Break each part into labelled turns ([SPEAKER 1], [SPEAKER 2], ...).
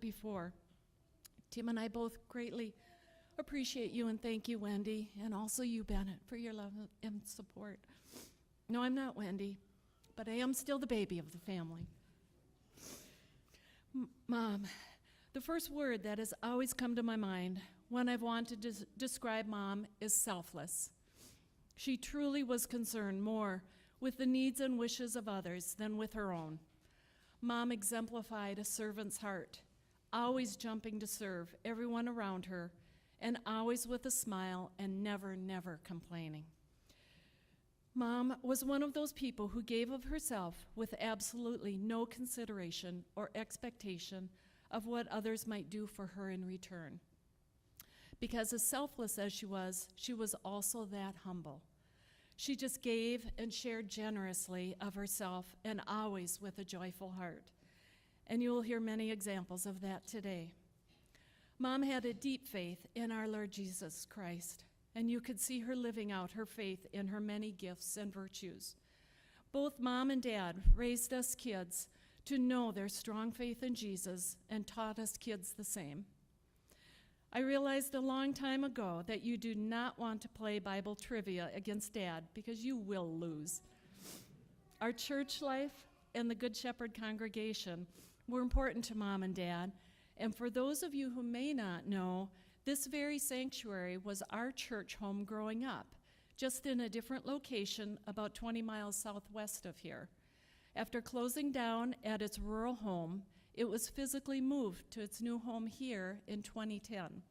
[SPEAKER 1] before. Tim and I both greatly appreciate you and thank you, Wendy, and also you, Bennett, for your love and support. No, I'm not Wendy, but I am still the baby of the family. Mom, the first word that has always come to my mind when I've wanted to describe Mom is selfless. She truly was concerned more with the needs and wishes of others than with her own. Mom exemplified a servant's heart, always jumping to serve everyone around her, and always with a smile and never, never complaining. Mom was one of those people who gave of herself with absolutely no consideration or expectation of what others might do for her in return. Because as selfless as she was also that humble. She just gave and shared generously of herself and always with a joyful heart. And you will hear many examples of that today. Mom had a deep faith in our Lord Jesus Christ, and you could see her living out her faith in her many gifts and virtues. Both Mom and Dad raised us kids to know their strong faith in Jesus and taught us kids the same. I realized a long time ago that you do not want to play Bible trivia against Dad because you will lose. Our church life and the Good Shepherd congregation were important to Mom and Dad, and for those of you who may not know, this very sanctuary was our church home growing up, just in a different location about 20 miles southwest of here. After closing down at its rural home, it was physically moved to its new home here in 2010.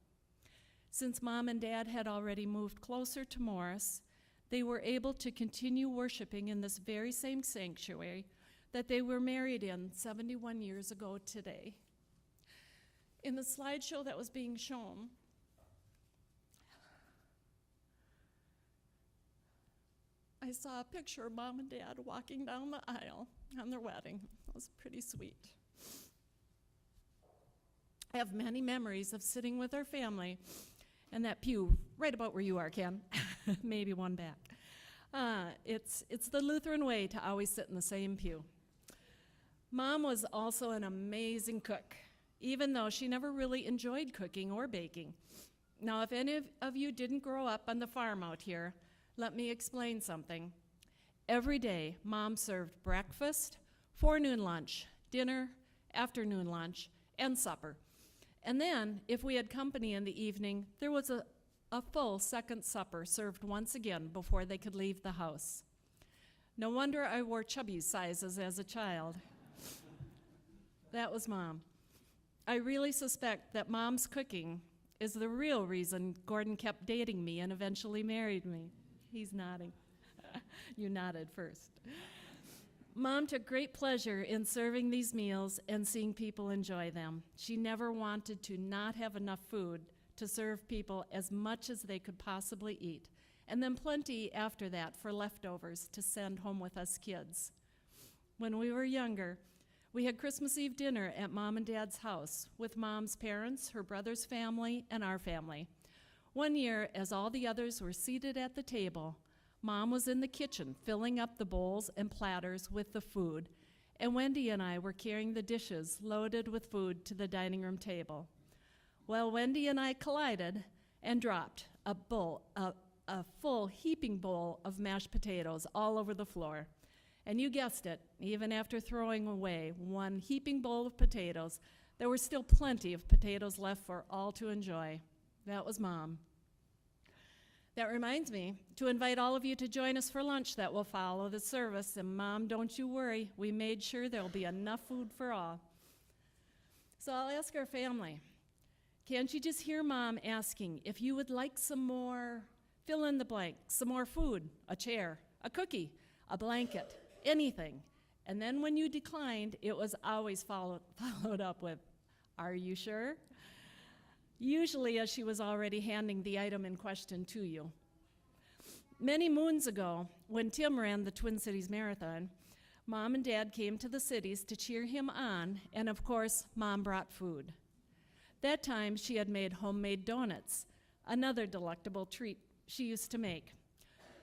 [SPEAKER 1] Since Mom and Dad had already moved closer to Morris, they were able to continue worshiping in this very same sanctuary that they were married in 71 years ago today. In the slideshow that was being shown, I saw a picture of Mom and Dad walking down the aisle on their wedding. It was pretty sweet. I have many memories of sitting with our family in that pew right about where you are, Ken, maybe one back. It's the Lutheran way to always sit in the same pew. Mom was also an amazing cook, even though she never really enjoyed cooking or baking. Now, if any of you didn't grow up on the farm out here, let me explain something. Every day, Mom served breakfast, forenoon lunch, dinner, afternoon lunch, and supper. And then, if we had company in the evening, there was a full second supper served once again before they could leave the house. No wonder I wore chubby sizes as a child. That was Mom. I really suspect that Mom's cooking is the real reason Gordon kept dating me and eventually married me. He's nodding. You nodded first. Mom took great pleasure in serving these meals and seeing people enjoy them. She never wanted to not have enough food to serve people as much as they could possibly eat, and then plenty after that for leftovers to send home with us kids. When we were younger, we had Christmas Eve dinner at Mom and Dad's house with Mom's parents, her brother's family, and our family. One year, as all the others were seated at the table, Mom was in the kitchen filling up the bowls and platters with the food, and Wendy and I were carrying the dishes loaded with food to the dining room table. Well, Wendy and I collided and dropped a full heaping bowl of mashed potatoes all over the floor. And you guessed it, even after throwing away one heaping bowl of potatoes, there were still plenty of potatoes left for all to enjoy. That was Mom. That reminds me to invite all of you to join us for lunch that will follow the service. And Mom, don't you worry, we made sure there'll be enough food for all. So I'll ask our family, can't you just hear Mom asking if you would like some more, fill in the blank, some more food, a chair, a cookie, a blanket, anything. And then when you declined, it was always followed up with, are you sure? Usually as she was already handing the item in question to you. Many moons ago, when Tim ran the Twin Cities Marathon, Mom and Dad came to the cities to cheer him on, and of course, Mom brought food. That time, she had made homemade donuts, another delectable treat she used to make.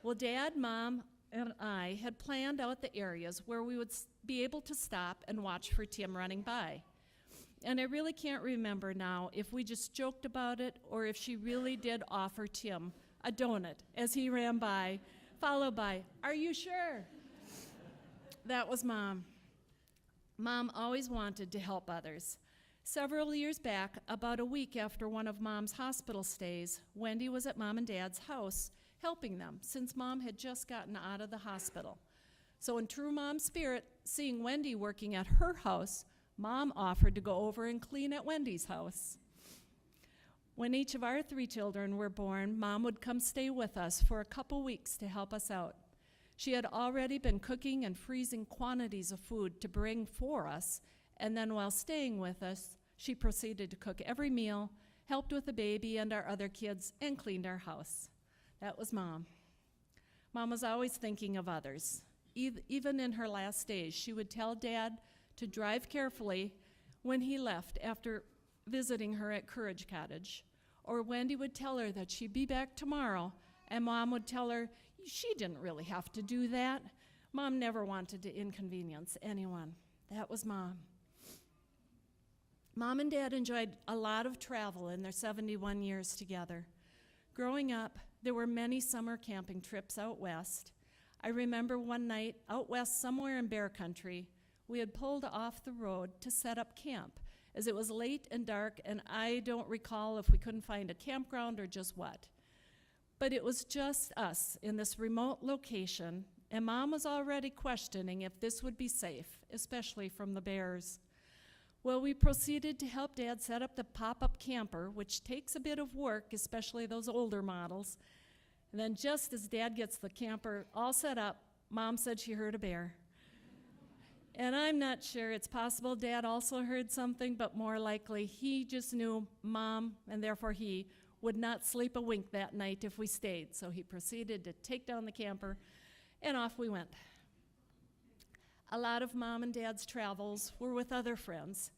[SPEAKER 1] Well, Dad, Mom, and I had planned out the areas where we would be able to stop and watch for Tim running by. And I really can't remember now if we just joked about it or if she really did offer Tim a donut as he ran by, followed by, "Are you sure?" That was Mom. Mom always wanted to help others. Several years back, about a week after one of Mom's hospital stays, Wendy was at Mom and Dad's house helping them since Mom had just gotten out of the hospital. So in true Mom spirit, seeing Wendy working at her house, Mom offered to go over and clean at Wendy's house. When each of our 3 children were born, Mom would come stay with us for a couple weeks to help us out. She had already been cooking and freezing quantities of food to bring for us, and then while staying with us, she proceeded to cook every meal, helped with the baby and our other kids, and cleaned our house. That was Mom. Mom was always thinking of others. Even in her last days, she would tell Dad to drive carefully when he left after visiting her at Courage Cottage. Or Wendy would tell her that she'd be back tomorrow, and Mom would tell her she didn't really have to do that. Mom never wanted to inconvenience anyone. That was Mom. Mom and Dad enjoyed a lot of travel in their 71 years together. Growing up, there were many summer camping trips out west. I remember one night out west somewhere in Bear Country, we had pulled off the road to set up camp, as it was late and dark, and I don't recall if we couldn't find a campground or just what. But it was just us in this remote location, and Mom was already questioning if this would be safe, especially from the bears. Well, we proceeded to help Dad set up the pop-up camper, which takes a bit of work, especially those older models. And then just as Dad gets the camper all set up, Mom said she heard a bear. And I'm not sure, it's possible Dad also heard something, but more likely he just knew Mom, and therefore he, would not sleep a wink that night if we stayed. So he proceeded to take down the camper, and off we went. A lot of Mom and Dad's travels were with other friends.